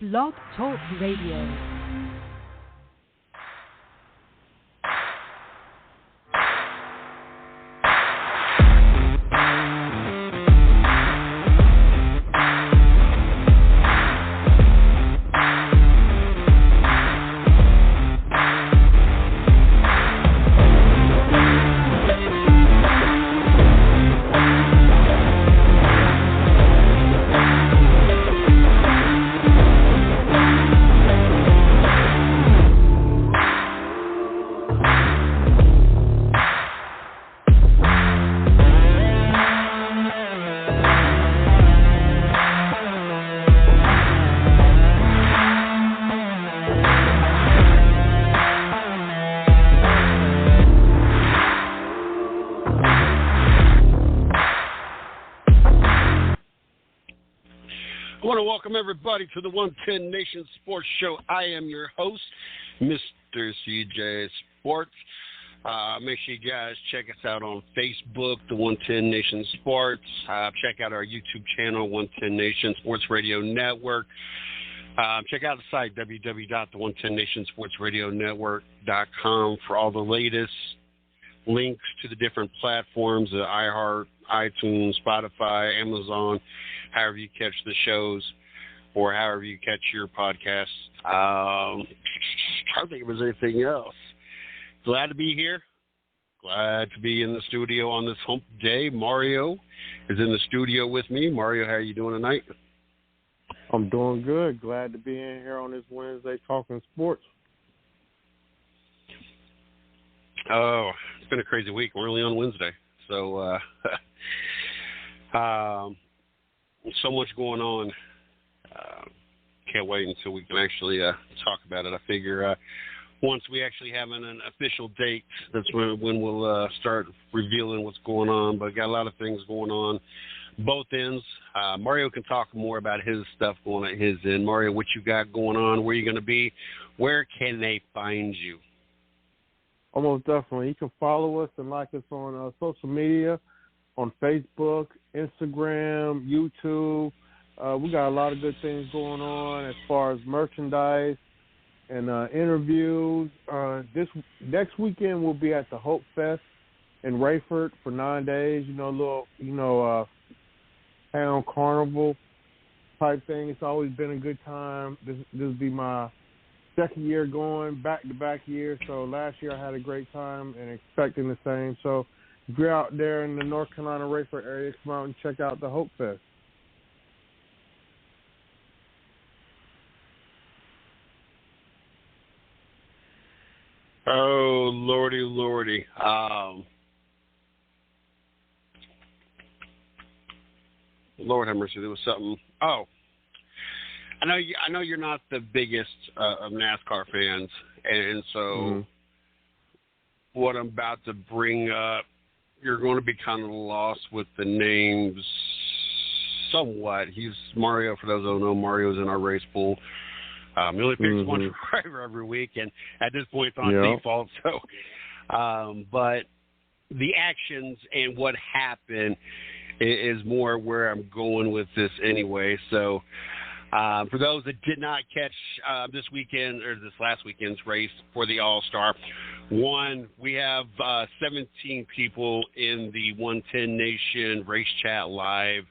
Blog Talk Radio. Welcome, everybody, to the 110 Nation Sports Show. I am your host, Mr. CJ Sports. Make sure you guys check us out on Facebook, the 110 Nation Sports. Check out our YouTube channel, 110 Nation Sports Radio Network. Check out the site, www.the110nationsportsradionetwork.com, for all the latest links to the different platforms, iHeart, iTunes, Spotify, Amazon, however you catch the shows, or however you catch your podcasts. I don't think there was anything else. Glad to be here. Glad to be in the studio on this hump day. Mario is in the studio with me. Mario, how are you doing tonight? I'm doing good. Glad to be in here on this Wednesday talking sports. Oh, it's been a crazy week. We're only on Wednesday. So, so much going on. Can't wait until we can actually talk about it. I figure once we actually have an official date, that's when we'll start revealing what's going on. But got a lot of things going on, both ends. Mario can talk more about his stuff going on at his end. Mario, what you got going on? Where you going to be? Where can they find you? Almost definitely. You can follow us and like us on social media, on Facebook, Instagram, YouTube. We got a lot of good things going on as far as merchandise and interviews. This next weekend we'll be at the Hope Fest in Rayford for 9 days. Town carnival type thing. It's always been a good time. This will be my second year going, back-to-back years. So last year I had a great time and expecting the same. So if you're out there in the North Carolina Rayford area, come out and check out the Hope Fest. Oh, Lordy. Lord have mercy. There was something. Oh, I know you're not the biggest of NASCAR fans, and so what I'm about to bring up, you're going to be kind of lost with the names somewhat. He's Mario. For those who don't know, Mario's in our race pool. He only picks one driver every week, and at this point, it's on default. So, but the actions and what happened is more where I'm going with this anyway. So, for those that did not catch this weekend or this last weekend's race for the All-Star, we have 17 people in the 110 Nation Race Chat Live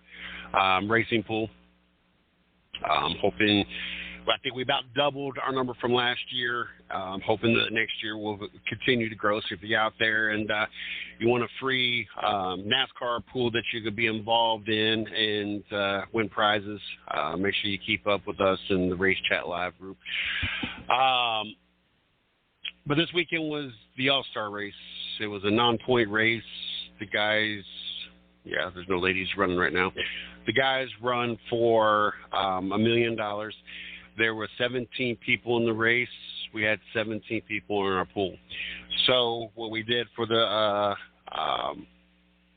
racing pool. I think we about doubled our number from last year. Hoping that next year we'll continue to grow. So if you're out there and you want a free NASCAR pool that you could be involved in and win prizes, make sure you keep up with us in the Race Chat Live group. But this weekend was the All-Star race. It was a non-point race. The guys, there's no ladies running right now. The guys run for $1 million. There were 17 people in the race. We had 17 people in our pool. So what we did for the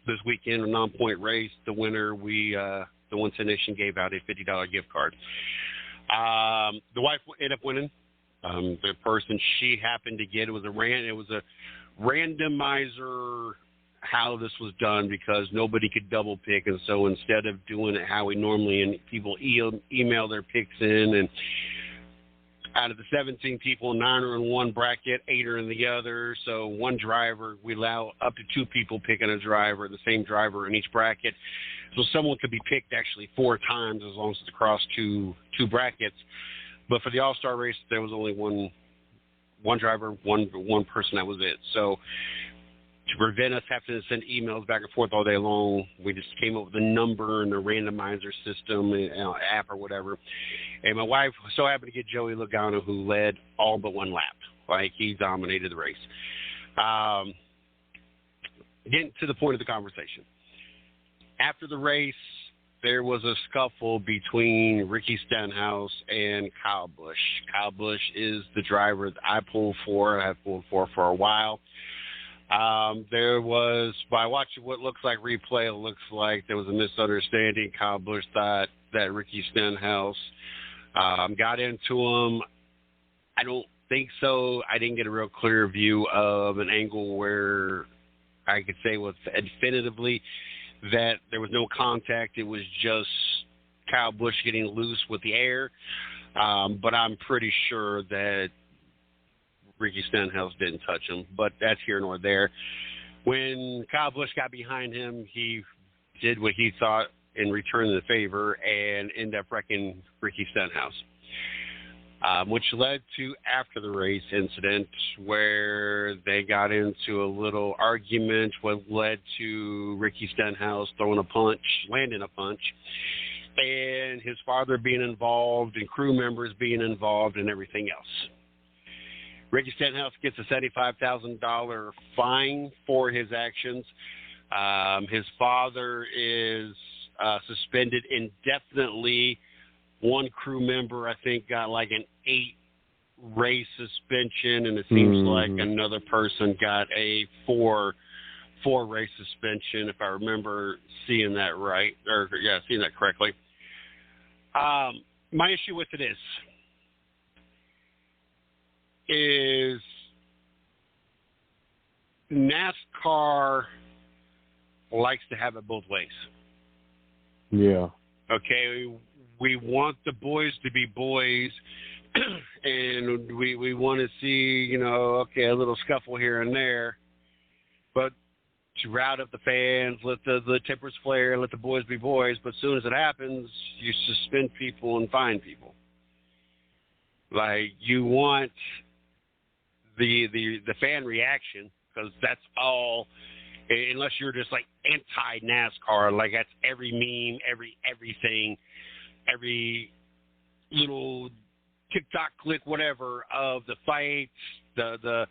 this weekend, a non-point race, the winner, the 110 Nation gave out a $50 gift card. The wife ended up winning. The person she happened to get, it was a randomizer how this was done because nobody could double pick, and so instead of doing it how we normally, and people email their picks in, and out of the 17 people, 9 are in one bracket, 8 are in the other. So one driver, we allow up to 2 people picking a driver, the same driver in each bracket. So someone could be picked actually 4 times as long as it's across two brackets. But for the All-Star race, there was only one driver, one person. That was it. So to prevent us having to send emails back and forth all day long, we just came up with a number in the randomizer system, app or whatever. And my wife so happened to get Joey Logano, who led all but one lap. Like, he dominated the race. Getting to the point of the conversation. After the race, there was a scuffle between Ricky Stenhouse and Kyle Busch. Kyle Busch is the driver that I pulled for. I have pulled for a while. There was, by watching what looks like replay, it looks like there was a misunderstanding. Kyle Busch thought that Ricky Stenhouse got into him. I don't think so. I didn't get a real clear view of an angle where I could say with definitively that there was no contact. It was just Kyle Busch getting loose with the air. But I'm pretty sure that Ricky Stenhouse didn't touch him, but that's here nor there. When Kyle Busch got behind him, he did what he thought in return the favor and ended up wrecking Ricky Stenhouse, which led to after the race incident where they got into a little argument, what led to Ricky Stenhouse throwing a punch, landing a punch, and his father being involved and crew members being involved and everything else. Ricky Stenhouse gets a $75,000 fine for his actions. His father is suspended indefinitely. One crew member, I think, got like an 8-race suspension, and it seems like another person got a 4-race suspension, if I remember seeing that right, or seeing that correctly. My issue with it is NASCAR likes to have it both ways. Yeah. Okay, we want the boys to be boys, and we want to see, a little scuffle here and there, but to route up the fans, let the tempers flare, let the boys be boys, but as soon as it happens, you suspend people and fine people. Like, you want the fan reaction, because that's all, unless you're just like anti-NASCAR, like that's every meme, everything, every little TikTok click, whatever, of the fights, the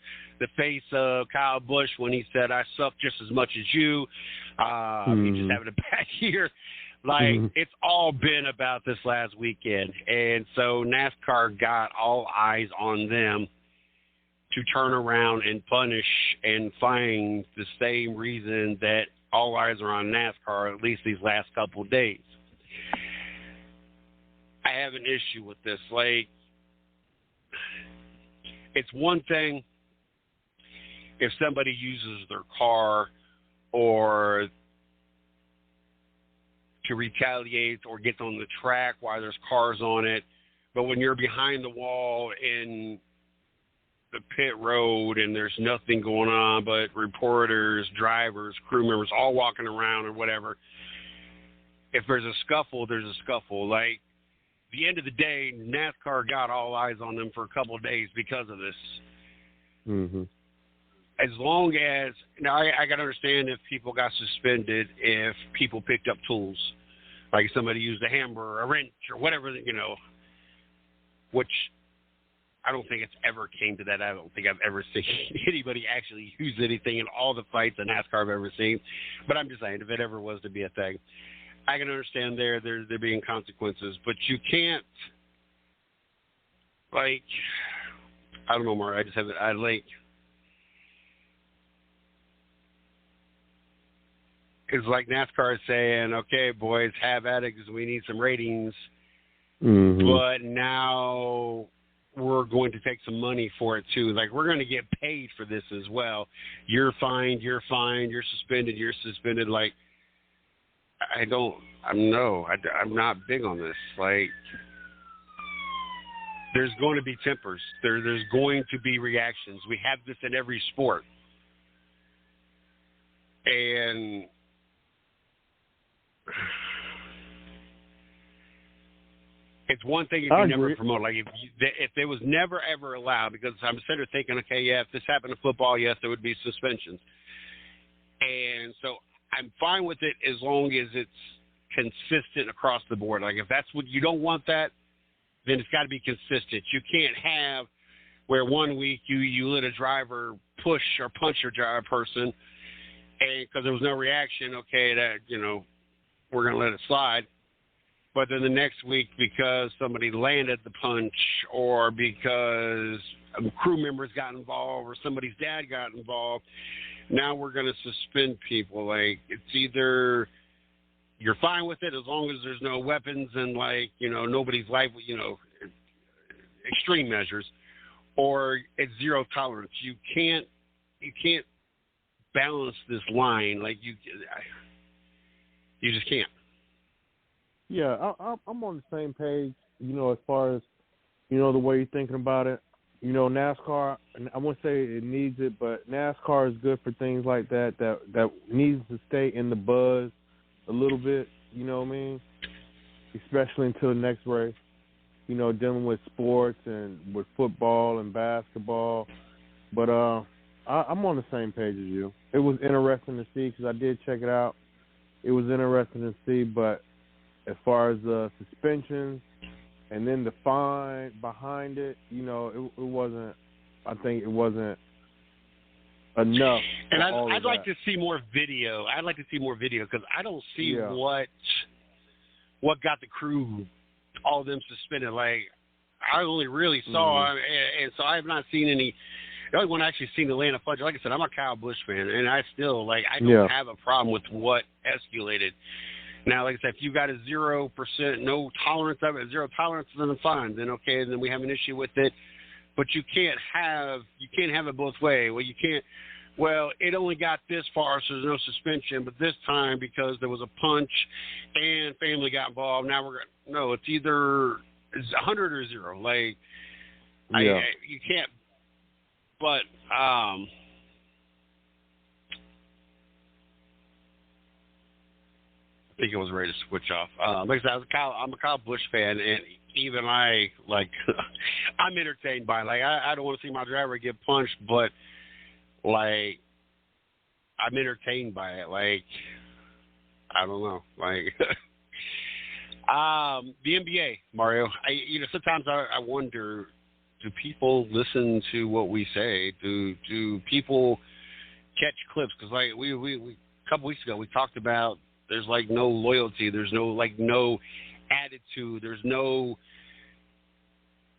face of Kyle Busch when he said, I suck just as much as you, he just having a bad year. Like, it's all been about this last weekend. And so NASCAR got all eyes on them to turn around and punish and fine the same reason that all eyes are on NASCAR, at least these last couple of days. I have an issue with this. Like, it's one thing if somebody uses their car or to retaliate or gets on the track while there's cars on it, but when you're behind the wall in the pit road and there's nothing going on but reporters, drivers, crew members all walking around or whatever, if there's a scuffle, there's a scuffle. Like, the end of the day, NASCAR got all eyes on them for a couple of days because of this. As long as, now I got to understand if people got suspended, if people picked up tools, like somebody used a hammer or a wrench or whatever, which I don't think it's ever came to that. I don't think I've ever seen anybody actually use anything in all the fights in NASCAR I've ever seen. But I'm just saying, if it ever was to be a thing, I can understand there being consequences. But you can't, like, I don't know, Mark. I just have it. It's like NASCAR is saying, okay, boys, have at it because we need some ratings. But now we're going to take some money for it too. Like, we're going to get paid for this as well. You're fined. You're suspended. You're suspended. Like, I'm not big on this. Like, there's going to be tempers. There's going to be reactions. We have this in every sport. And it's one thing if you never promote. Like, if it was never, ever allowed, because I'm sitting there thinking, okay, yeah, if this happened to football, yes, there would be suspensions. And so I'm fine with it as long as it's consistent across the board. Like, if that's what you don't want that, then it's got to be consistent. You can't have where 1 week you let a driver push or punch a person, and because there was no reaction, okay, that, we're going to let it slide. But then the next week, because somebody landed the punch or because crew members got involved or somebody's dad got involved, now we're going to suspend people. Like, it's either you're fine with it as long as there's no weapons and, nobody's life, extreme measures, or it's zero tolerance. You can't balance this line. Like, you just can't. Yeah, I'm on the same page, as far as, the way you're thinking about it. NASCAR, I won't say it needs it, but NASCAR is good for things like that needs to stay in the buzz a little bit, you know what I mean? Especially until the next race, dealing with sports and with football and basketball. But I'm on the same page as you. It was interesting to see because I did check it out. It was interesting to see, but as far as the suspensions and then the fine behind it, it wasn't. I think it wasn't enough. And I'd like to see more video. I'd like to see more video because I don't see what got the crew, all of them suspended. Like, I only really saw, and so I have not seen any. The only one I actually seen Atlanta Fudge. Like I said, I'm a Kyle Busch fan, and I still I don't have a problem with what escalated. Now, like I said, if you got a 0% no tolerance of it, 0 tolerance, then fine. Then okay, then we have an issue with it. But you can't have it both ways. Well, you can't. Well, it only got this far, so there's no suspension. But this time, because there was a punch and family got involved, now it's either 100 or 0. Like, you can't. But I think it was ready to switch off. Like I said, I'm a Kyle Busch fan, and even I'm entertained by it. Like, I don't want to see my driver get punched, but I'm entertained by it. Like, I don't know. Like, the NBA, Mario. Sometimes I wonder, do people listen to what we say? Do people catch clips? Because we a couple weeks ago we talked about. There's no loyalty. There's no attitude. There's no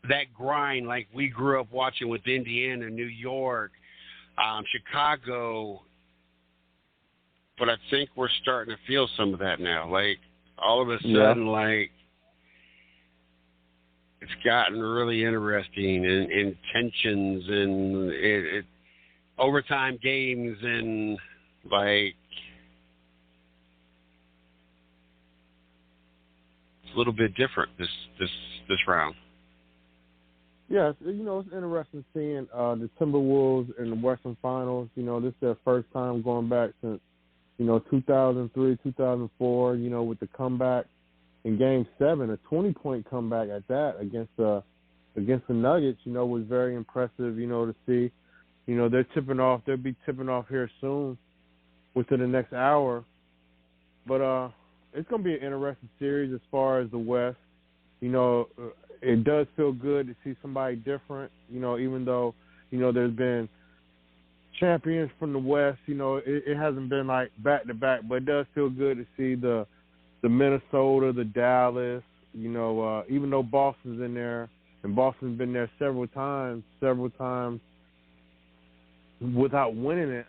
that grind like we grew up watching with Indiana, New York, Chicago. But I think we're starting to feel some of that now. Like, all of a sudden, it's gotten really interesting and tensions and overtime games and a little bit different this round. Yeah, it's interesting seeing the Timberwolves in the Western Finals. This is their first time going back since 2003, 2004. With the comeback in Game 7, a 20-point comeback at that against the Nuggets. Was very impressive. To see. They're tipping off. They'll be tipping off here soon, within the next hour. But it's going to be an interesting series as far as the West. It does feel good to see somebody different, even though, there's been champions from the West. It hasn't been like back-to-back, but it does feel good to see the Minnesota, the Dallas, even though Boston's in there, and Boston's been there several times without winning it.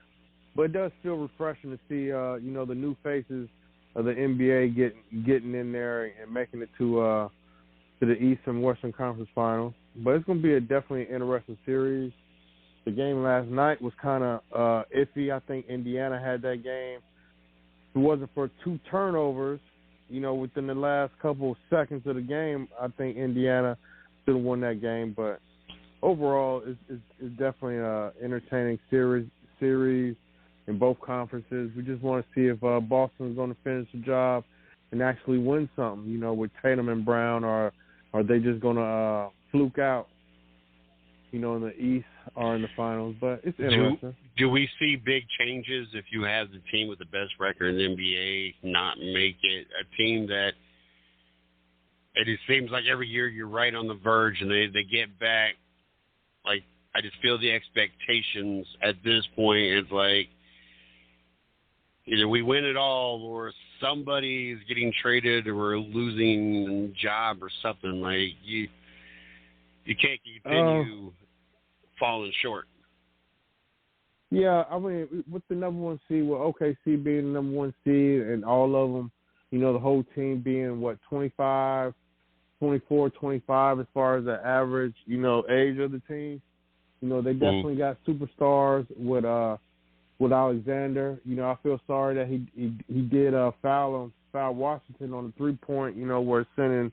But it does feel refreshing to see, the new faces of the NBA getting in there and making it to the Eastern Western Conference Finals. but it's going to be definitely an interesting series. The game last night was kind of iffy. I think Indiana had that game. If it wasn't for 2 turnovers, within the last couple of seconds of the game, I think Indiana should have won that game. But overall, it's definitely an entertaining series in both conferences. We just want to see if Boston's going to finish the job and actually win something, with Tatum and Brown, or are they just going to fluke out, in the East or in the finals. But it's interesting. Do we see big changes if you have the team with the best record in the NBA not make it? A team that it seems like every year you're right on the verge and they get back. Like, I just feel the expectations at this point is like either we win it all or somebody's getting traded or we're losing a job or something. Like, you can't continue falling short. Yeah, I mean, with the number 1 seed, with OKC being the number 1 seed and all of them, the whole team being, 24, 25 as far as the average, age of the team. They definitely got superstars with Alexander. I feel sorry that he did foul Washington on the 3-point, where sending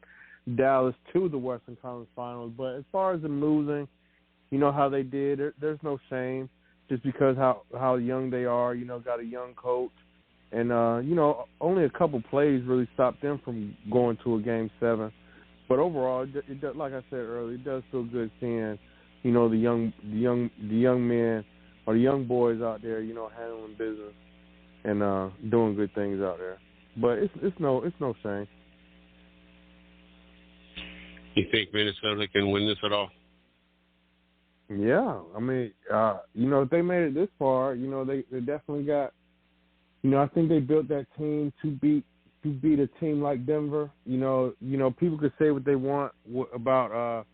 Dallas to the Western Conference Finals. But as far as them losing, how they did, there's no shame just because how young they are, got a young coach. And, only a couple plays really stopped them from going to a Game 7. But overall, it does, like I said earlier, it does feel good seeing, the young men or the young boys out there, handling business and doing good things out there. But it's no shame. You think Minnesota can win this at all? Yeah, I mean, if they made it this far, they definitely got. I think they built that team to beat a team like Denver. People could say what they want about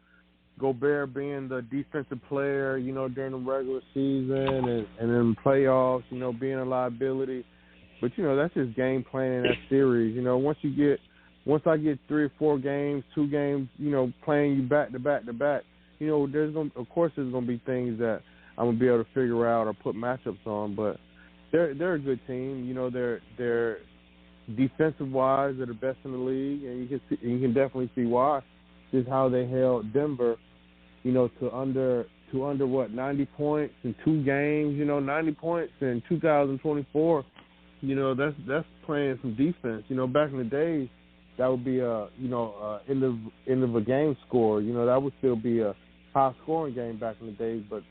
Gobert being the defensive player, during the regular season and in playoffs, being a liability. But that's just game planning that series. Once I get 3 or 4 games, 2 games, playing you back to back to back, there's gonna be things that I'm gonna be able to figure out or put matchups on. But they're a good team. They're defensive wise, they're the best in the league, and you can definitely see why. Just how they held Denver, to under 90 points in 2 games. 90 points in 2024. That's playing some defense. Back in the days, that would be end of a game score. That would still be a high scoring game back in the days. But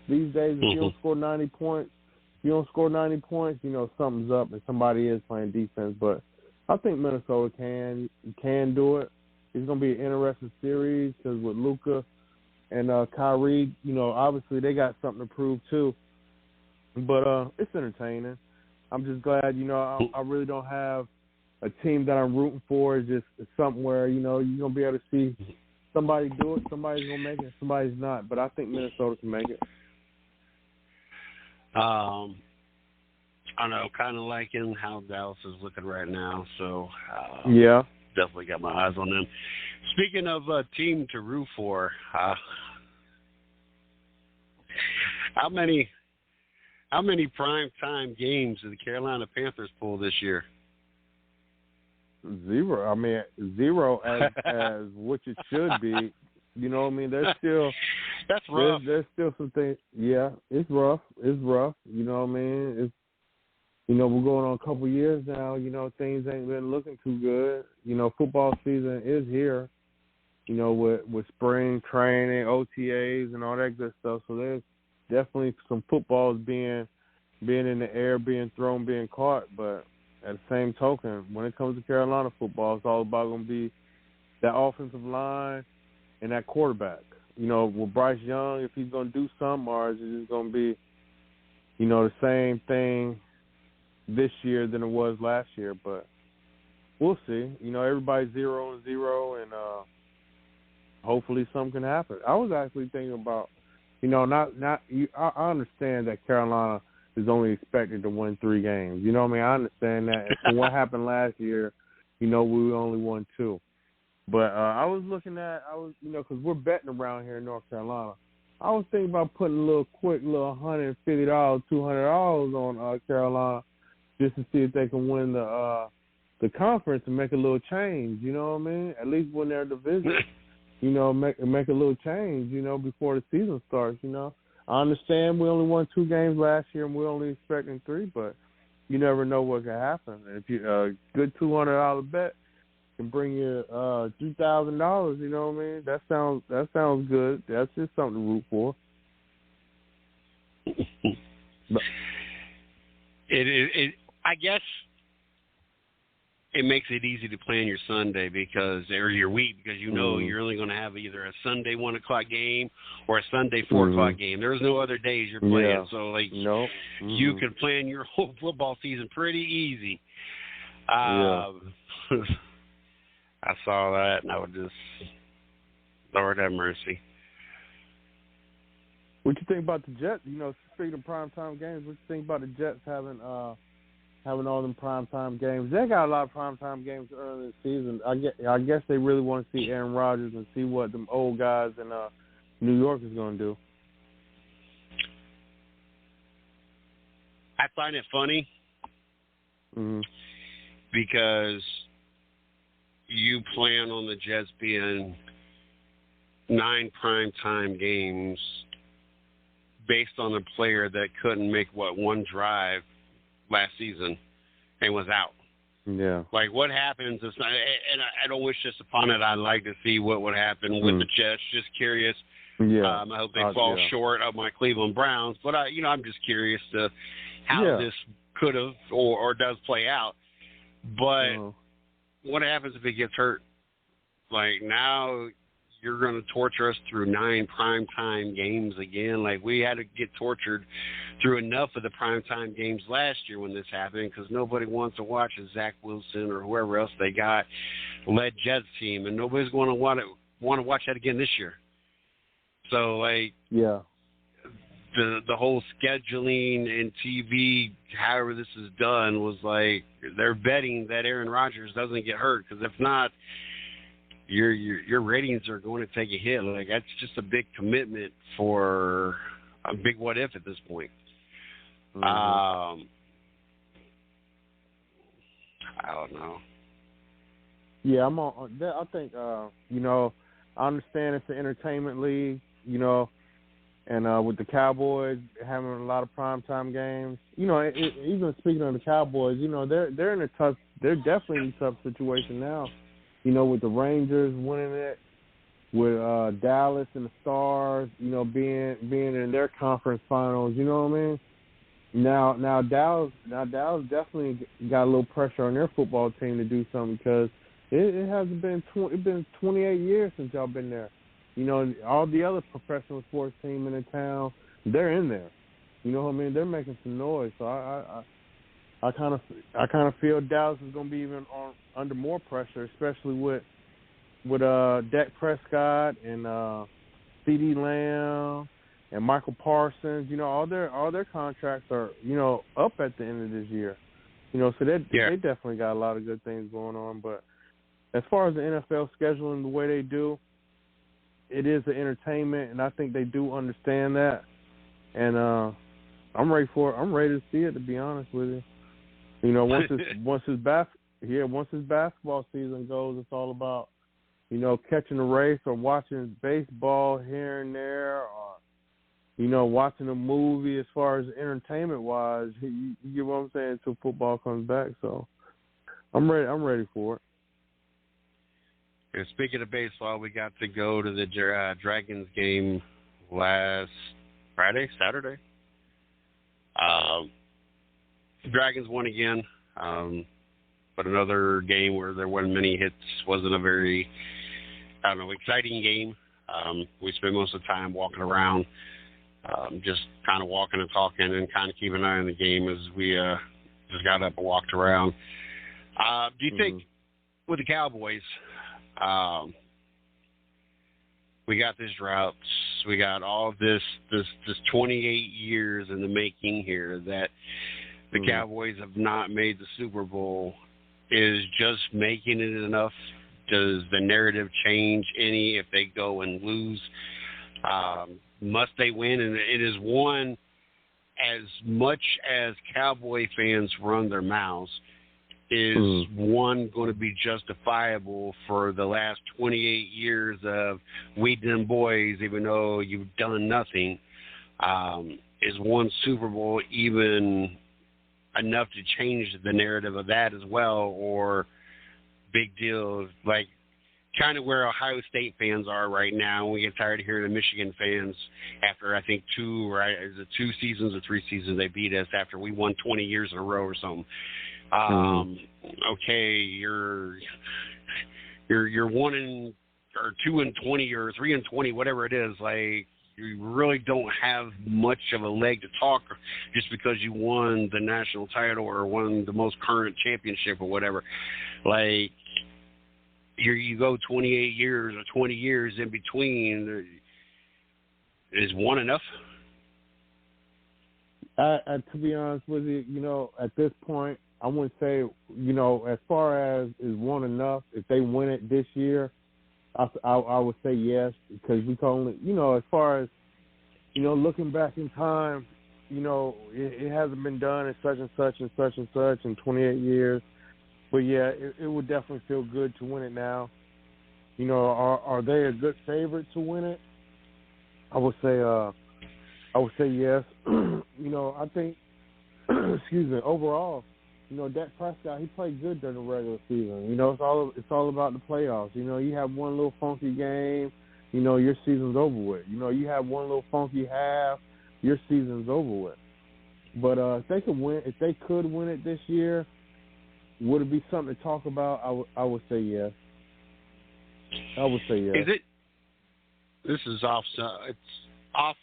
these days, if you don't score 90 points, something's up and somebody is playing defense. But I think Minnesota can do it. It's going to be an interesting series because with Luka and Kyrie, obviously they got something to prove too. But it's entertaining. I'm just glad, I really don't have a team that I'm rooting for. It's just something where, you're going to be able to see somebody do it, somebody's going to make it, somebody's not. But I think Minnesota can make it. I don't know, kind of liking how Dallas is looking right now. So, yeah, definitely got my eyes on them. Speaking of a team to root for, how many prime time games did the Carolina Panthers pull this year? 0. I mean, 0 as which it should be. There's still that's rough. There's still some things. Yeah, it's rough. It's rough. It's we're going on a couple years now. Things ain't been looking too good. Football season is here. With spring training, OTAs, and all that good stuff. So there's definitely some footballs being in the air, being thrown, being caught. But at the same token, when it comes to Carolina football, it's all about going to be that offensive line and that quarterback. With Bryce Young, if he's going to do something, or is it just going to be, the same thing this year than it was last year? But we'll see. Everybody's 0-0, and hopefully something can happen. I was actually thinking about, I understand that Carolina is only expected to win 3 games. I understand that. And what happened last year, we only won 2. But I was because we're betting around here in North Carolina. I was thinking about putting a little $150, $200 on Carolina just to see if they can win the conference and make a little change. You know what I mean? At least win their division. Make a little change. Before the season starts. I understand we only won 2 games last year and we're only expecting 3, but you never know what can happen. If you good $200 bet can bring you $3,000, you know what I mean? That sounds good. That's just something to root for. I guess it makes it easy to plan your Sunday or your week because you're only going to have either a Sunday 1 o'clock game or a Sunday 4 o'clock game. There's no other days you're playing, so you can plan your whole football season pretty easy. I saw that, and I would just, Lord have mercy. What you think about the Jets? Speaking of primetime games, what you think about the Jets having all them primetime games? They got a lot of primetime games early in the season. I guess they really want to see Aaron Rodgers and see what them old guys in New York is going to do. I find it funny because you plan on the Jets being 9 primetime games based on a player that couldn't make, one drive last season and was out. Yeah. Like, what happens if, and I don't wish this upon it, I'd like to see what would happen with the Jets. Just curious. Yeah. I hope they fall short of my Cleveland Browns. But, I'm just curious to how this could have or does play out. But what happens if he gets hurt? Like, now you're going to torture us through 9 primetime games again. Like, we had to get tortured through enough of the primetime games last year when this happened because nobody wants to watch a Zach Wilson or whoever else they got led Jets team, and nobody's going to want to watch that again this year. So, like, the whole scheduling and TV, however this is done, was like they're betting that Aaron Rodgers doesn't get hurt because if not, your ratings are going to take a hit. Like, that's just a big commitment for a big what if at this point. I don't know. Yeah, I'm on. I think I understand it's an entertainment league, and with the Cowboys having a lot of primetime games, even speaking of the Cowboys, they're definitely in a tough situation now. With the Rangers winning it, with Dallas and the Stars, being in their conference finals, you know what I mean? Now Dallas definitely got a little pressure on their football team to do something because it hasn't been it's been 28 years since y'all been there. All the other professional sports teams in the town, they're in there. You know what I mean? They're making some noise. So I kind of feel Dallas is going to be even under more pressure, especially with Dak Prescott and CeeDee Lamb and Michael Parsons. All their contracts are up at the end of this year. So they definitely got a lot of good things going on. But as far as the NFL scheduling the way they do, it is an entertainment, and I think they do understand that. And I'm ready for it. I'm ready to see it, to be honest with you. Once this basketball season goes, it's all about catching a race or watching baseball here and there, or watching a movie. As far as entertainment wise, you get what I'm saying, until football comes back. So I'm ready for it. And speaking of baseball, we got to go to the Dragons game last Saturday. Dragons won again, but another game where there weren't many hits. Wasn't a very, exciting game. We spent most of the time walking around, just kind of walking and talking and kind of keeping an eye on the game as we just got up and walked around. Do you think with the Cowboys, we got this drought, we got all of this 28 years in the making here that the Cowboys have not made the Super Bowl, is just making it enough Does the narrative change any if they go and lose? Must they win? And it is one, as much as Cowboy fans run their mouths, is one going to be justifiable for the last 28 years of we them boys, even though you've done nothing? Is one Super Bowl even enough to change the narrative of that as well, or big deal, like kind of where Ohio State fans are right now? We get tired of hearing the Michigan fans after, I think, two seasons or 3 seasons they beat us after we won 20 years in a row or something. Okay, you're 1-2 and 20 or 3 and 20, whatever it is. Like, you really don't have much of a leg to talk just because you won the national title or won the most current championship or whatever. Like, you go 28 years or 20 years in between. Is one enough? To be honest with you, at this point, I wouldn't say, as far as is one enough, if they win it this year, I would say yes, because we can only, as far as, looking back in time, it hasn't been done in such and such and such and such in 28 years. But, yeah, it would definitely feel good to win it now. Are they a good favorite to win it? I would say yes. I think, excuse me, overall, Dak Prescott, he played good during the regular season. It's all about the playoffs. You have one little funky game, your season's over with. You have one little funky half, your season's over with. But if they could win it this year, would it be something to talk about? I would say yes. I would say yes. Is it? This is off. It's off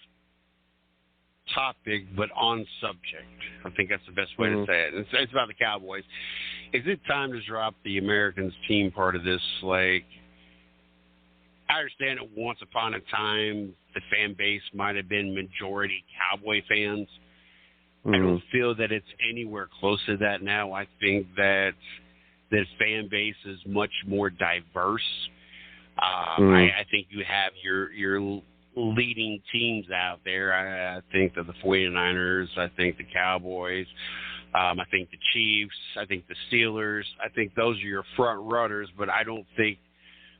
topic, but on subject. I think that's the best way to say it. It's about the Cowboys. Is it time to drop the Americans team part of this? Like, I understand that once upon a time the fan base might have been majority Cowboy fans. I don't feel that it's anywhere close to that now. I think that the fan base is much more diverse. I think you have your leading teams out there. I think that the 49ers, I think the Cowboys, I think the Chiefs, I think the Steelers. I think those are your front runners, but I don't think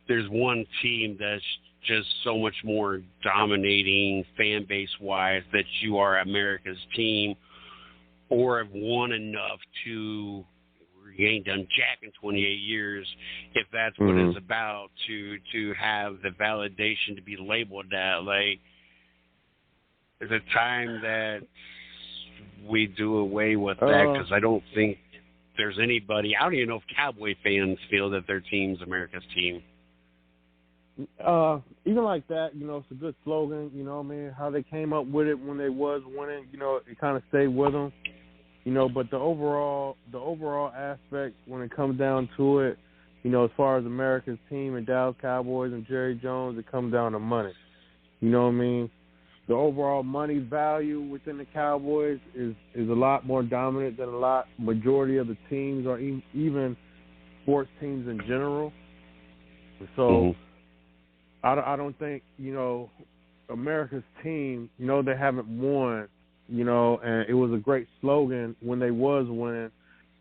there's one team that's just so much more dominating fan base-wise that you are America's team or have won enough to – you ain't done jack in 28 years, if that's what it's about, to have the validation to be labeled that. Like, there's a time that we do away with that, because I don't think there's anybody – I don't even know if Cowboy fans feel that their team's America's team. Even like that, it's a good slogan, how they came up with it when they was winning, it kind of stayed with them. But the overall aspect when it comes down to it, as far as America's team and Dallas Cowboys and Jerry Jones, it comes down to money. You know what I mean? The overall money value within the Cowboys is a lot more dominant than majority of the teams or even sports teams in general. So I don't think, America's team, they haven't won. And it was a great slogan when they was winning,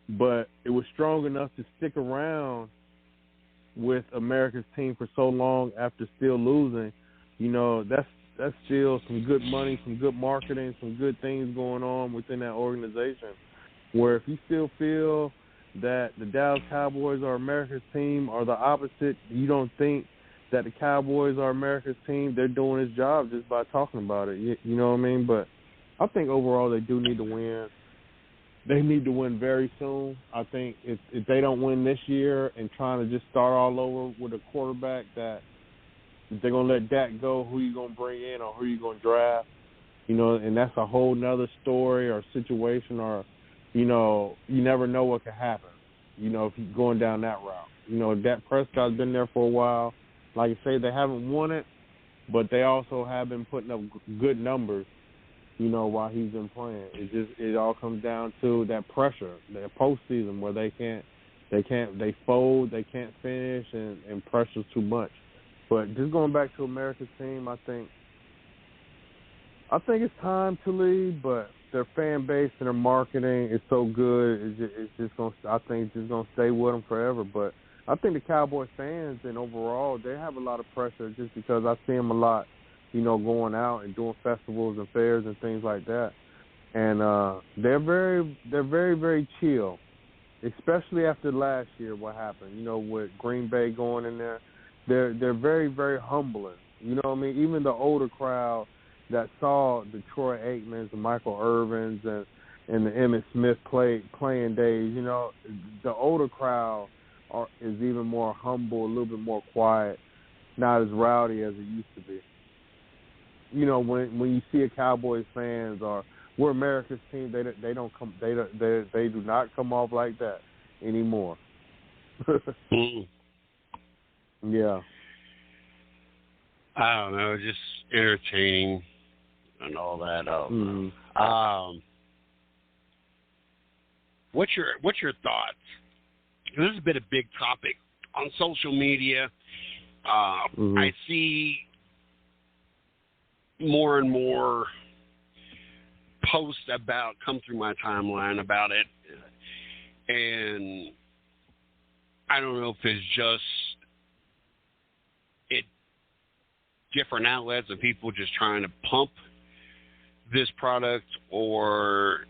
but it was strong enough to stick around with America's team for so long after still losing. That's still some good money, some good marketing, some good things going on within that organization. Where if you still feel that the Dallas Cowboys are America's team or the opposite, you don't think that the Cowboys are America's team, they're doing his job just by talking about it. You know what I mean? But I think overall they do need to win. They need to win very soon. I think if they don't win this year and trying to just start all over with a quarterback that if they're going to let Dak go, who you going to bring in or who you going to draft, and that's a whole nother story or situation or, you never know what could happen, if you're going down that route. Dak Prescott's been there for a while. Like I say, they haven't won it, but they also have been putting up good numbers, while he's been playing. It all comes down to that pressure, that postseason where they can't They fold, they can't finish, and pressure's too much. But just going back to America's team, I think it's time to leave, but their fan base and their marketing is so good. It's just gonna. I think it's just gonna stay with them forever. But I think the Cowboys fans and overall they have a lot of pressure just because I see them a lot, going out and doing festivals and fairs and things like that. And they're very, very chill, especially after last year. What happened? With Green Bay going in there, they're very, very humbling. You know what I mean? Even the older crowd that saw the Troy Aikmans and Michael Irvins and the Emmitt Smith playing days, the older crowd is even more humble, a little bit more quiet, not as rowdy as it used to be. When you see a Cowboys fans or we're America's team, they do not come off like that anymore. Yeah. I don't know, just entertaining and all that. What's your thoughts? This has been a big topic on social media. I see more and more posts come through my timeline about it, and I don't know if it's just different outlets of people just trying to pump this product, or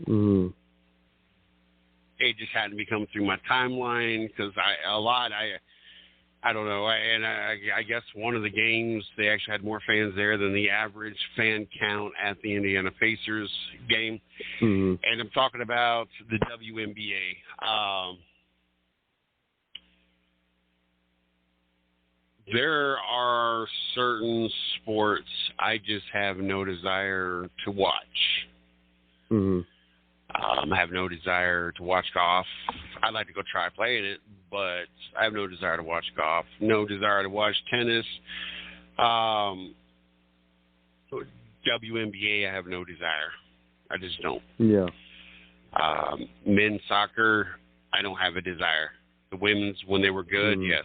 it just hadn't become through my timeline because I don't know. I guess one of the games, they actually had more fans there than the average fan count at the Indiana Pacers game. And I'm talking about the WNBA. There are certain sports I just have no desire to watch. I have no desire to watch golf. I'd like to go try playing it, but I have no desire to watch golf. No desire to watch tennis. WNBA, I have no desire. I just don't. Yeah. Men's soccer, I don't have a desire. The women's, when they were good, yes,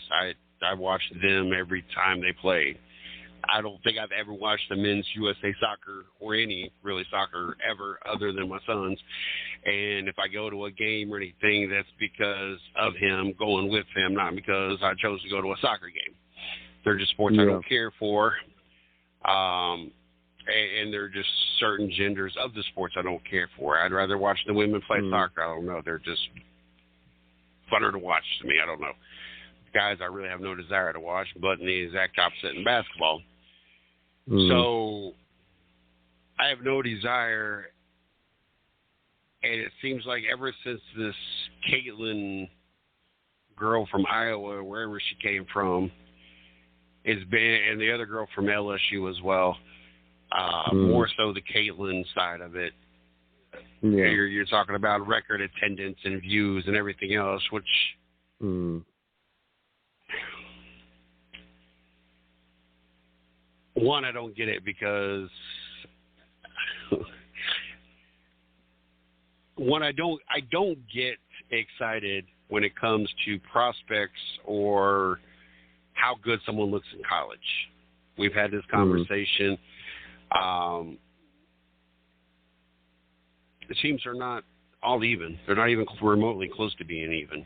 I watched them every time they played. I don't think I've ever watched the men's USA soccer or any really soccer ever other than my son's. And if I go to a game or anything, that's because of him, going with him, not because I chose to go to a soccer game. They're just sports I don't care for. And they're just certain genders of the sports I don't care for. I'd rather watch the women play soccer. I don't know. They're just funner to watch to me. I don't know. Guys I really have no desire to watch, but in the exact opposite in basketball. So I have no desire, and it seems like ever since this Caitlin girl from Iowa, wherever she came from, has been, and the other girl from LSU as well, more so the Caitlin side of it. Yeah. You're talking about record attendance and views and everything else, which one, I don't get it because I don't get excited when it comes to prospects or how good someone looks in college. We've had this conversation. The teams are not all even. They're not even remotely close to being even.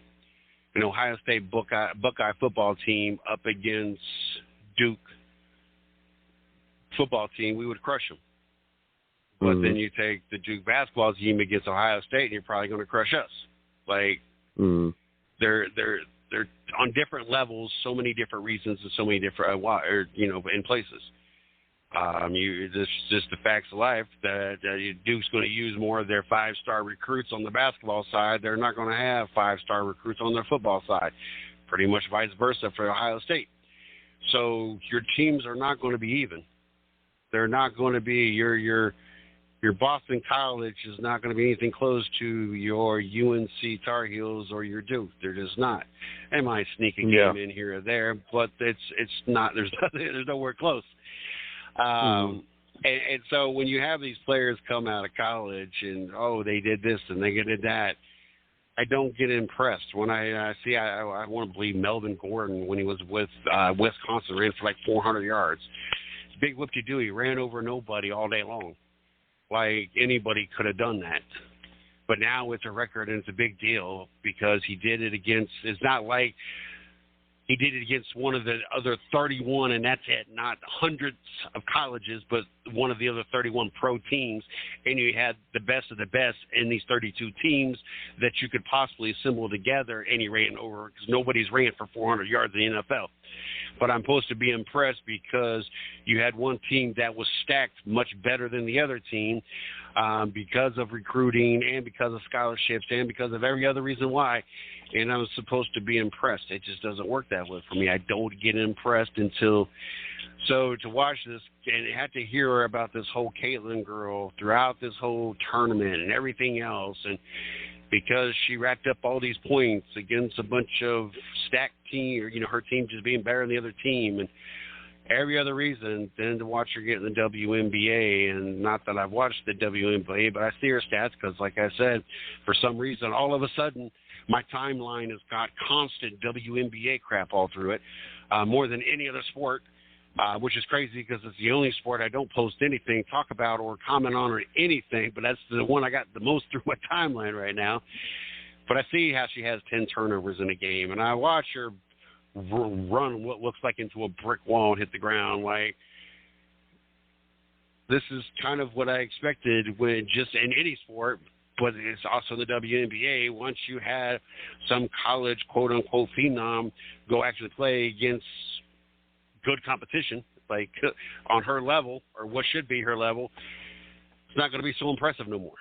An Ohio State Buckeye football team up against Duke football team, we would crush them. But then you take the Duke basketball team against Ohio State, and you're probably going to crush us. Like they're on different levels, so many different reasons, and so many different in places. It's just the facts of life that Duke's going to use more of their 5-star recruits on the basketball side. They're not going to have 5-star recruits on their football side. Pretty much vice versa for Ohio State. So your teams are not going to be even. They're not going to be your Boston College is not going to be anything close to your UNC Tar Heels or your Duke. They're just not. They might sneak a game in here or there, but it's not. There's nowhere close. And so when you have these players come out of college and they did this and they did that, I don't get impressed when I see. I want to believe Melvin Gordon when he was with Wisconsin ran for like 400 yards. Big whoop-de-doo. He ran over nobody all day long. Like anybody could have done that. But now it's a record and it's a big deal because he did it against. It's not like he did it against one of the other 31, and that's it, not hundreds of colleges, but one of the other 31 pro teams. And you had the best of the best in these 32 teams that you could possibly assemble together, and he ran over because nobody's ran for 400 yards in the NFL. But I'm supposed to be impressed because you had one team that was stacked much better than the other team because of recruiting and because of scholarships and because of every other reason why. And I was supposed to be impressed. It just doesn't work that way for me. I don't get impressed until – so to watch this and had to hear about this whole Caitlin girl throughout this whole tournament and everything else, and because she racked up all these points against a bunch of stacked team, or, you know, her team just being better than the other team, and every other reason, then to watch her get in the WNBA. And not that I've watched the WNBA, but I see her stats because, like I said, for some reason, all of a sudden, my timeline has got constant WNBA crap all through it, more than any other sport, which is crazy because it's the only sport I don't post anything, talk about, or comment on or anything, but that's the one I got the most through my timeline right now. But I see how she has 10 turnovers in a game, and I watch her run what looks like into a brick wall and hit the ground. Like, this is kind of what I expected when just in any sport, but it's also the WNBA. Once you had some college quote-unquote phenom go actually play against good competition, like on her level or what should be her level, it's not going to be so impressive no more.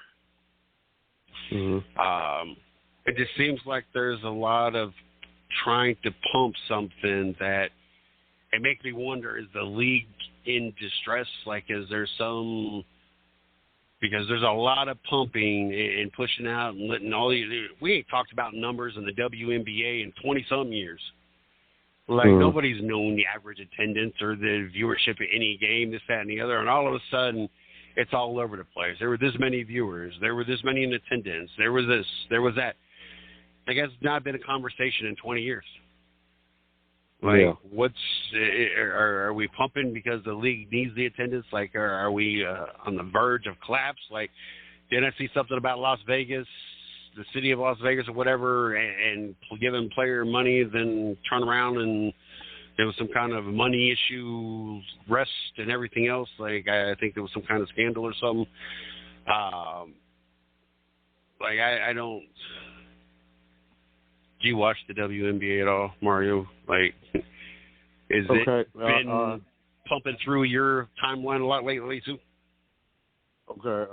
Mm-hmm. It just seems like there's a lot of trying to pump something that it makes me wonder, is the league in distress? Like, is there some... Because there's a lot of pumping and pushing out and letting all these... We ain't talked about numbers in the WNBA in 20-some years. Like, nobody's known the average attendance or the viewership at any game, this, that, and the other. And all of a sudden, it's all over the place. There were this many viewers. There were this many in attendance. There was this. There was that. I guess it's not been a conversation in 20 years. Like, are we pumping because the league needs the attendance? Like, are we on the verge of collapse? Like, did I see something about Las Vegas, the city of Las Vegas or whatever, and giving player money, then turn around and there was some kind of money issue, rest and everything else? Like, I think there was some kind of scandal or something. Like, I don't... Do you watch the WNBA at all, Mario? Like, is it been pumping through your timeline a lot lately, too? Okay,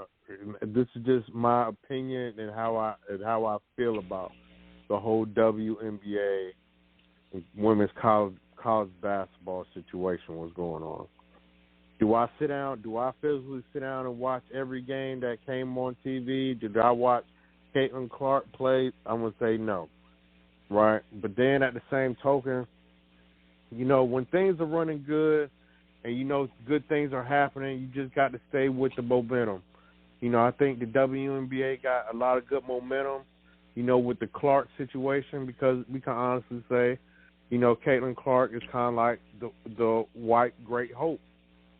this is just my opinion and how I feel about the whole WNBA women's college basketball situation. What's going on? Do I physically sit down and watch every game that came on TV? Did I watch Caitlin Clark play? I'm gonna say no. Right, but then at the same token, you know, when things are running good and you know good things are happening, you just got to stay with the momentum. You know, I think the WNBA got a lot of good momentum, you know, with the Clark situation, because we can honestly say, you know, Caitlin Clark is kind of like the white great hope.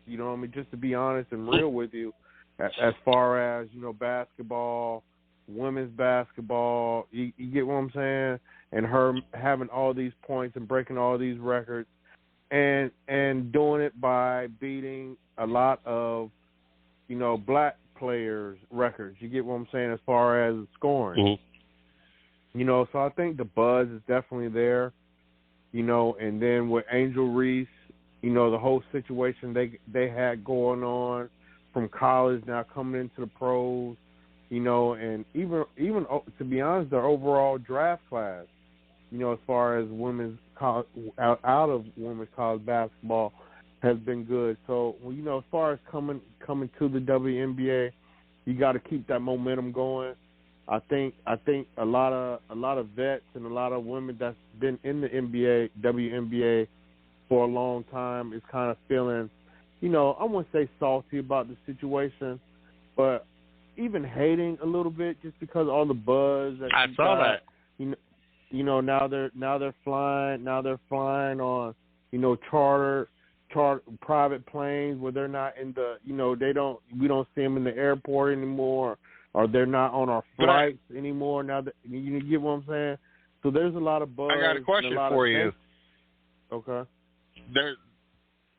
You know what I mean? Just to be honest and real with you, as far as, you know, basketball, women's basketball, you get what I'm saying? And her having all these points and breaking all these records and doing it by beating a lot of, you know, black players' records. You get what I'm saying as far as scoring. Mm-hmm. You know, so I think the buzz is definitely there, you know, and then with Angel Reese, you know, the whole situation they had going on from college now coming into the pros, you know, and even to be honest, their overall draft class, you know, as far as women's college, out of women's college basketball has been good. So, you know, as far as coming to the WNBA, you got to keep that momentum going. I think a lot of vets and a lot of women that's been in the WNBA for a long time is kind of feeling, you know, I wouldn't say salty about the situation, but even hating a little bit just because of all the buzz that I saw that. You know, now they're flying on, you know, charter private planes where they're not in the, you know, we don't see them in the airport anymore, or they're not on our flights anymore. Now that you get what I'm saying. So there's a lot of buzz. I got a question for you. Okay.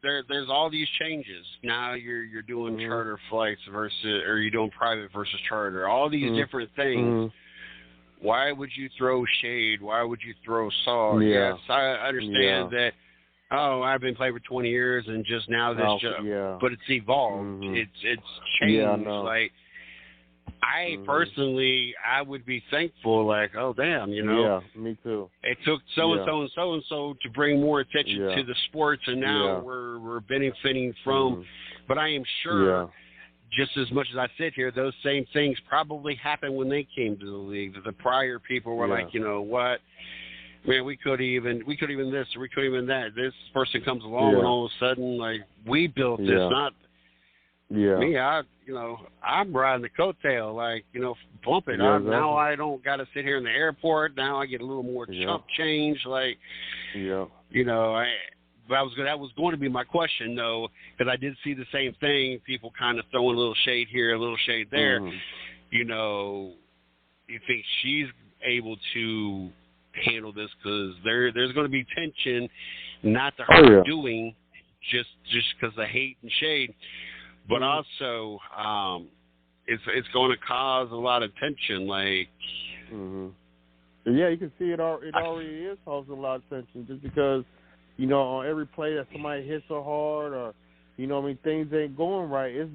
There's all these changes. Now you're doing charter flights versus, or you're doing private versus charter. All these different things. Why would you throw shade? Why would you throw salt? Yeah. Yes, I understand that. Oh, I've been playing for 20 years and just now this. But it's evolved. It's changed. Yeah, I know. Like I personally, I would be thankful. Like, oh damn, you know. Yeah, me too. It took so and so to bring more attention to the sports, and now we're benefiting from. But I am sure. Just as much as I sit here, those same things probably happened when they came to the league. The prior people were like, you know what, man, we could even this, or we could even that. This person comes along, and all of a sudden, like, we built this, not me. I'm riding the coattail, like, you know, bump it. Now I don't got to sit here in the airport. Now I get a little more chump change, like, you know, that was going to be my question, though, because I did see the same thing. People kind of throwing a little shade here, a little shade there. You know, you think she's able to handle this? Because there's going to be tension, not to her doing, just because of hate and shade, but also it's going to cause a lot of tension. Like, yeah, you can see it already is causing a lot of tension, just because. You know, on every play that somebody hits so hard, or, you know what I mean, things ain't going right, it's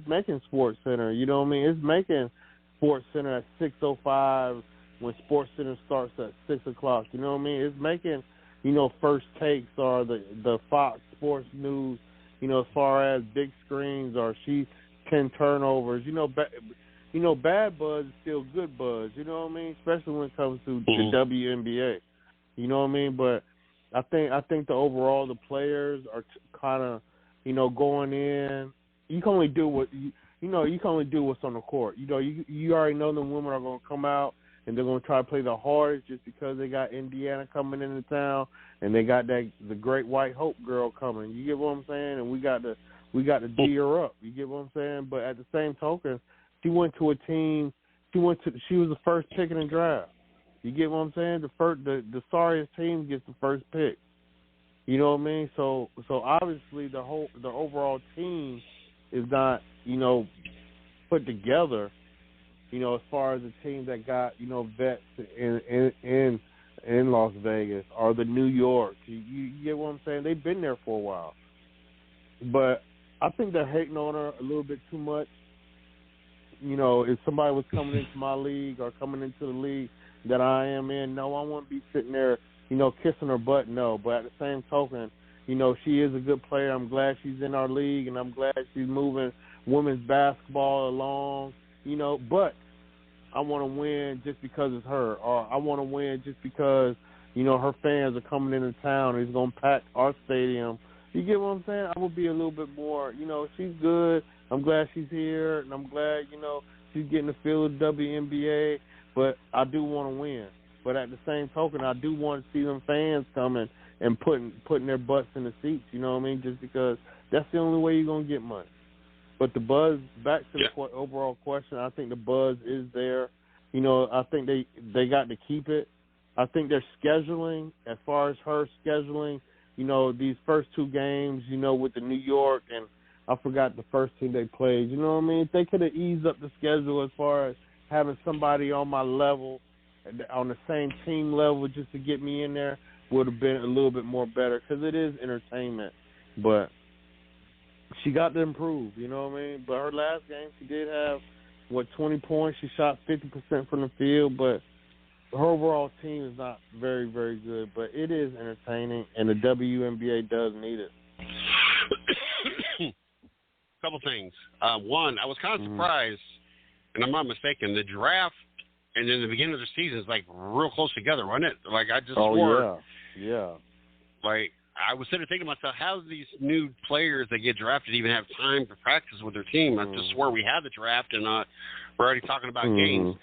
making Sports Center, you know what I mean? It's making Sports Center at 6:05 when Sports Center starts at 6 o'clock, you know what I mean? It's making, you know, First Takes or the Fox Sports News, you know, as far as big screens or 10 turnovers, you know, bad buzz is still good buzz, you know what I mean? Especially when it comes to the WNBA, you know what I mean? But I think the overall the players are kind of, you know, going in. You can only do what you can only do what's on the court. You know, you already know the women are going to come out and they're going to try to play the hardest just because they got Indiana coming into town and they got the Great White Hope girl coming. You get what I'm saying? And we got to G her up. You get what I'm saying? But at the same token, she went to a team. She was the first pick in the draft. You get what I'm saying? The sorriest team gets the first pick. You know what I mean? So obviously the overall team is not, you know, put together, you know, as far as the team that got, you know, vets in Las Vegas or the New York. You get what I'm saying? They've been there for a while. But I think they're hating on her a little bit too much. You know, if somebody was coming into my league or coming into the league that I am in, no, I won't be sitting there, you know, kissing her butt, no. But at the same token, you know, she is a good player. I'm glad she's in our league, and I'm glad she's moving women's basketball along, you know. But I want to win just because it's her, or I want to win just because, you know, her fans are coming into town and it's going to pack our stadium. You get what I'm saying? I would be a little bit more, you know, she's good. I'm glad she's here, and I'm glad, you know, she's getting the feel of the WNBA. But I do want to win. But at the same token, I do want to see them fans coming and putting their butts in the seats, you know what I mean, just because that's the only way you're going to get money. But the buzz, back to the overall question, I think the buzz is there. You know, I think they got to keep it. I think they're scheduling, as far as her scheduling, you know, these first two games, you know, with the New York, and I forgot the first team they played. You know what I mean? If they could have eased up the schedule as far as having somebody on my level, on the same team level, just to get me in there, would have been a little bit more better, because it is entertainment. But she got to improve, you know what I mean? But her last game, she did have, 20 points. She shot 50% from the field, but her overall team is not very, very good. But it is entertaining, and the WNBA does need it. Couple things. One, I was kind of surprised, and I'm not mistaken, the draft and then the beginning of the season is like real close together, wasn't it? Like I just swore. Yeah. Like I was sitting there thinking to myself, how do these new players that get drafted even have time to practice with their team? I just swear we had the draft and we're already talking about games.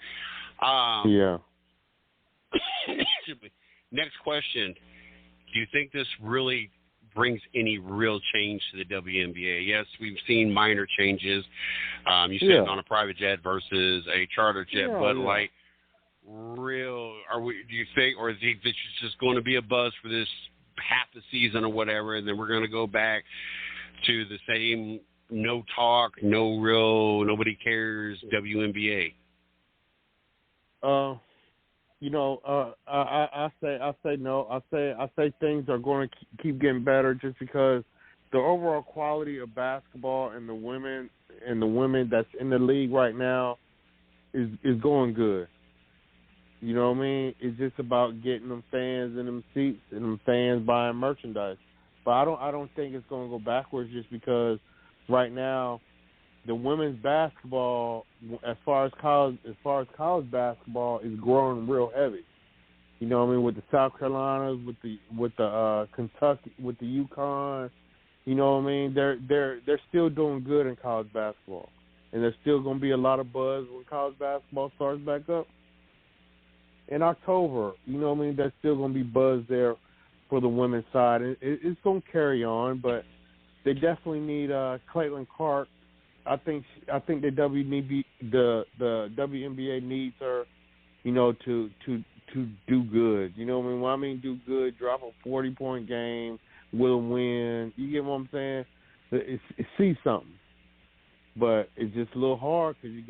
Yeah. Next question. Do you think this really brings any real change to the WNBA? Yes, we've seen minor changes. You said on a private jet versus a charter jet, but like real, do you think, or do you think it's just going to be a buzz for this half the season or whatever, and then we're going to go back to the same no talk, no real, nobody cares WNBA? I say no. I say things are going to keep getting better just because the overall quality of basketball and the women that's in the league right now is going good. You know what I mean? It's just about getting them fans in them seats and them fans buying merchandise. But I don't think it's going to go backwards just because right now the women's basketball, as far as college basketball, is growing real heavy. You know what I mean? With the South Carolinas, with the Kentucky, with the UConn, you know what I mean? They're still doing good in college basketball, and there's still going to be a lot of buzz when college basketball starts back up in October. You know what I mean? There's still going to be buzz there for the women's side. It's going to carry on, but they definitely need Caitlin Clark. I think the WNBA needs her, you know, to do good. You know what I mean? When I mean do good, drop a 40-point game, will win. You get what I'm saying? It's see something, but it's just a little hard because you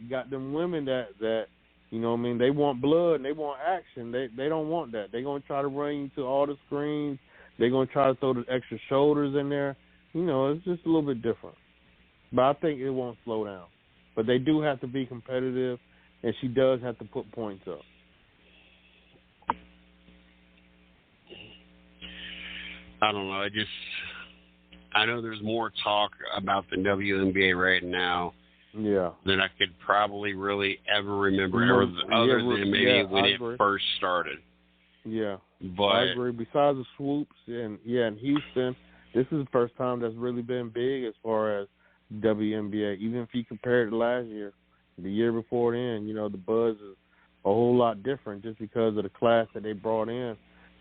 got them women that you know what I mean? They want blood and they want action. They don't want that. They're gonna try to run you to all the screens. They're gonna try to throw the extra shoulders in there. You know, it's just a little bit different. But I think it won't slow down. But they do have to be competitive, and she does have to put points up. I don't know. I know there's more talk about the WNBA right now than I could probably really ever remember, other than maybe when it first started. Yeah, but I agree. Besides the swoops in Houston, this is the first time that's really been big as far as WNBA. Even if you compare it to last year, the year before then, you know, the buzz is a whole lot different just because of the class that they brought in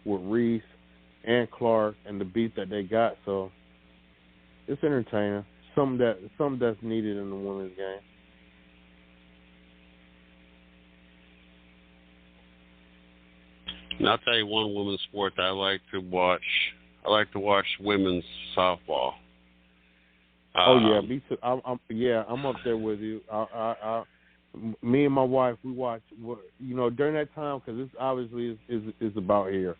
with Reese and Clark and the beat that they got. So it's entertaining. Something that's needed in the women's game. And I'll tell you one women's sport that I like to watch. I like to watch women's softball. Me too. I'm up there with you. Me and my wife, we watch. You know, during that time because this obviously is about here.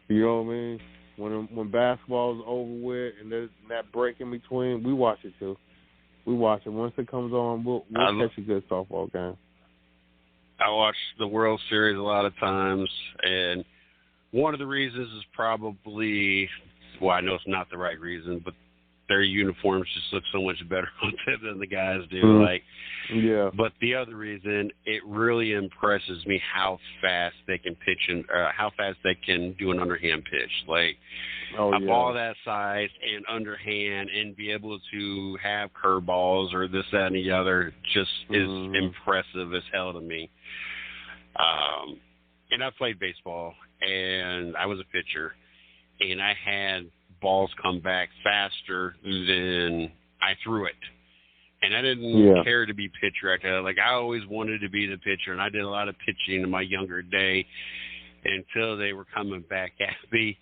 You know what I mean? When basketball is over with and there's that break in between, we watch it too. We watch it. Once it comes on, we'll catch a good softball game. I watch the World Series a lot of times, and one of the reasons is probably, well, I know it's not the right reason, but their uniforms just look so much better on them than the guys do. But the other reason, it really impresses me how fast they can pitch and how fast they can do an underhand pitch. A ball that size and underhand and be able to have curveballs or this, that, and the other just is impressive as hell to me. And I played baseball, and I was a pitcher, and I had balls come back faster than I threw it. And I didn't care to be pitcher. I always wanted to be the pitcher, and I did a lot of pitching in my younger day until they were coming back at me.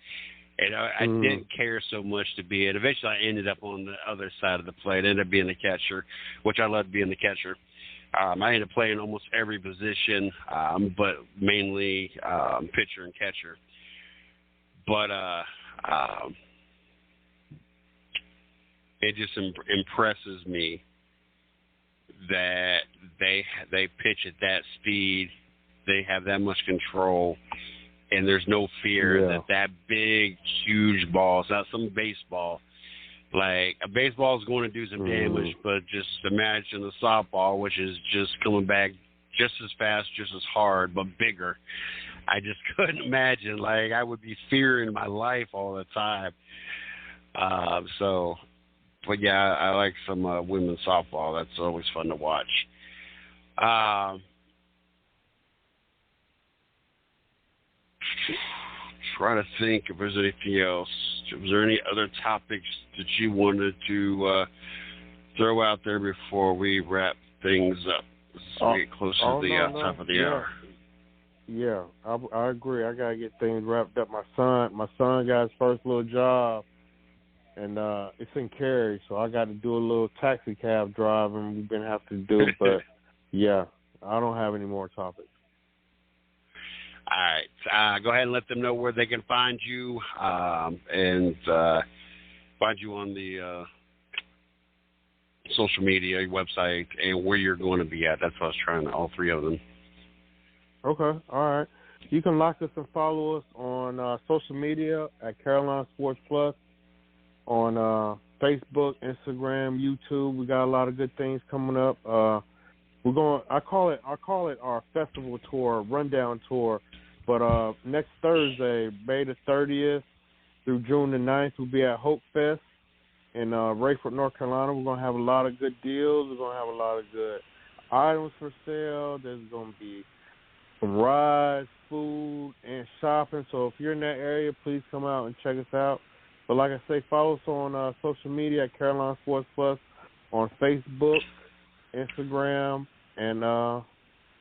And I didn't care so much to be it. Eventually, I ended up on the other side of the plate. I ended up being the catcher, which I loved being the catcher. I ended up playing almost every position, but mainly pitcher and catcher. But it just impresses me that they pitch at that speed, they have that much control, and there's no fear that big, huge ball, it's not some baseball. Like, a baseball is going to do some damage, but just imagine the softball, which is just coming back just as fast, just as hard, but bigger. I just couldn't imagine. Like, I would be fearing my life all the time. But yeah, I like some women's softball. That's always fun to watch. Try to think if there's anything else. Was there any other topics that you wanted to throw out there before we wrap things up? We get close to the top of the hour. Yeah, I agree. I gotta get things wrapped up. My son got his first little job, and it's in Cary, so I got to do a little taxi cab driving we've been having to do. But yeah, I don't have any more topics. All right. Go ahead and let them know where they can find you, and find you on the social media, your website, and where you're going to be at. That's what I was trying to, all three of them. Okay, all right. You can like us and follow us on social media at Carolina Sports Plus, on Facebook, Instagram, YouTube. We got a lot of good things coming up. We're going. I call it our festival tour, rundown tour. But next Thursday, May the 30th through June the 9th, we'll be at Hope Fest in Rayford, North Carolina. We're going to have a lot of good deals. We're going to have a lot of good items for sale. There's going to be some rides, food, and shopping. So if you're in that area, please come out and check us out. But like I say, follow us on social media at Carolina Sports Plus on Facebook, Instagram, and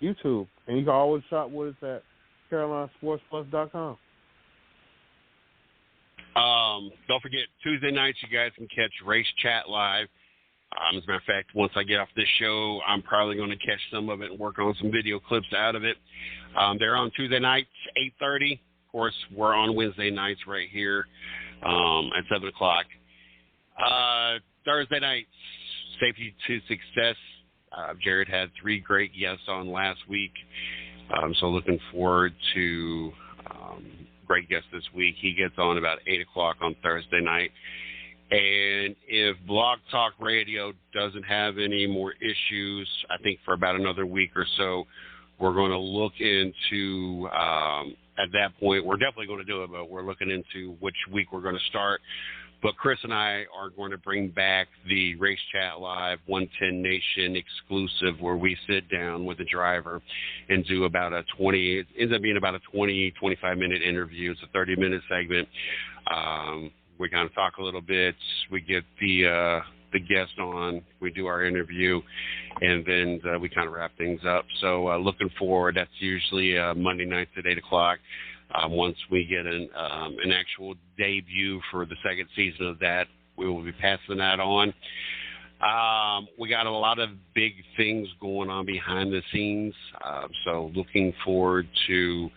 YouTube. And you can always shop with us at CarolinaSportsPlus.com. Don't forget, Tuesday nights you guys can catch Race Chat Live. As a matter of fact, once I get off this show, I'm probably going to catch some of it and work on some video clips out of it. They're on Tuesday nights, 8:30. Of course, we're on Wednesday nights right here at 7 o'clock. Thursday nights, Safety to Success. Jared had 3 great guests on last week, so looking forward to great guests this week. He gets on about 8 o'clock on Thursday night. And if Blog Talk Radio doesn't have any more issues, I think for about another week or so, we're going to look into, at that point, we're definitely going to do it, but we're looking into which week we're going to start. But Chris and I are going to bring back the Race Chat Live 110 Nation exclusive, where we sit down with the driver and do about it ends up being about a 20, 25-minute interview. It's a 30-minute segment. We kind of talk a little bit. We get the guest on. We do our interview, and then we kind of wrap things up. So looking forward. That's usually Monday nights at 8 o'clock. Once we get an actual debut for the second season of that, we will be passing that on. We got a lot of big things going on behind the scenes, so looking forward to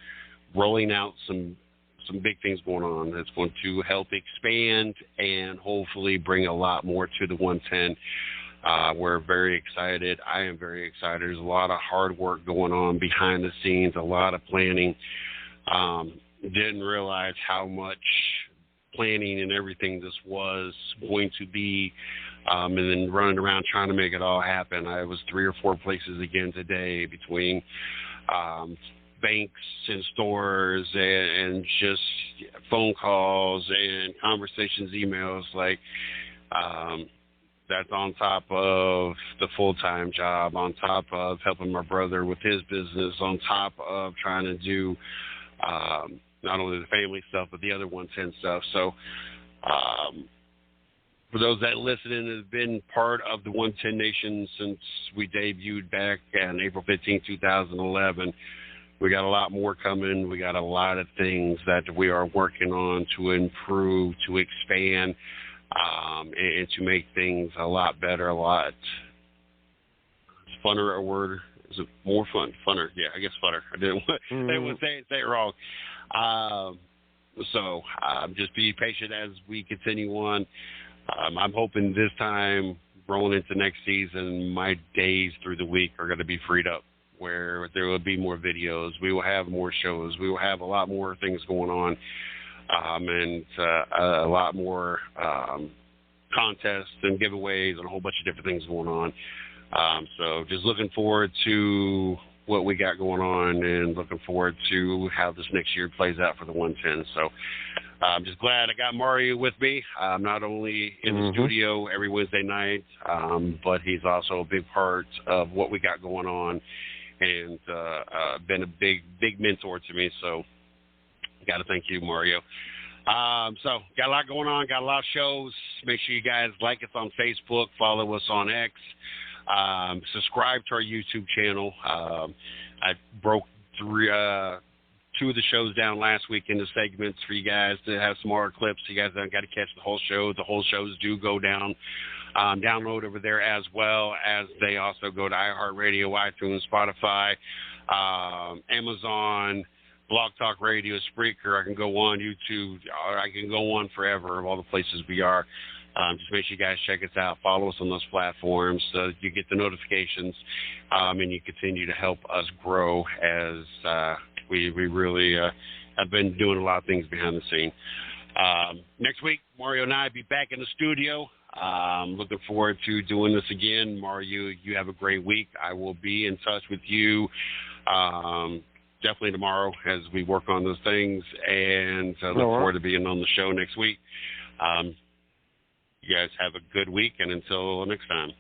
rolling out some big things going on that's going to help expand and hopefully bring a lot more to the 110. We're very excited. I am very excited. There's a lot of hard work going on behind the scenes, a lot of planning. Didn't realize how much planning and everything this was going to be, and then running around trying to make it all happen. I was 3 or 4 places again today, between banks and stores and just phone calls and conversations, emails, like that's on top of the full-time job, on top of helping my brother with his business, on top of trying to do not only the family stuff, but the other 110 stuff. So for those that listen and have been part of the 110 Nation since we debuted back on April 15, 2011, we got a lot more coming. We got a lot of things that we are working on to improve, to expand, and to make things a lot better, a lot funner. A word? Is it more fun? Funner? Yeah, I guess funner. I didn't want to say it wrong. So just be patient as we continue on. I'm hoping this time, rolling into next season, my days through the week are going to be freed up, where there will be more videos. We will have more shows. We will have a lot more things going on, and a lot more contests and giveaways and a whole bunch of different things going on. So just looking forward to what we got going on, and looking forward to how this next year plays out for the 110. So I'm just glad I got Mario with me, not only in the studio every Wednesday night, but he's also a big part of what we got going on, and been a big mentor to me. So got to thank you, Mario. So got a lot going on, got a lot of shows. Make sure you guys like us on Facebook, follow us on X, subscribe to our YouTube channel. I broke through 2 of the shows down last week into segments for you guys to have some more clips. You guys haven't got to catch the whole show. The whole shows do go down, download over there, as well as they also go to iHeartRadio, iTunes, Spotify, Amazon, Blog Talk Radio, Spreaker. I can go on YouTube, or I can go on forever of all the places we are. Just make sure you guys check us out. Follow us on those platforms so you get the notifications, and you continue to help us grow as we really have been doing a lot of things behind the scene. Next week, Mario and I will be back in the studio. Looking forward to doing this again. Mario, you have a great week. I will be in touch with you definitely tomorrow as we work on those things, and I look forward to being on the show next week. You guys have a good week, and until next time.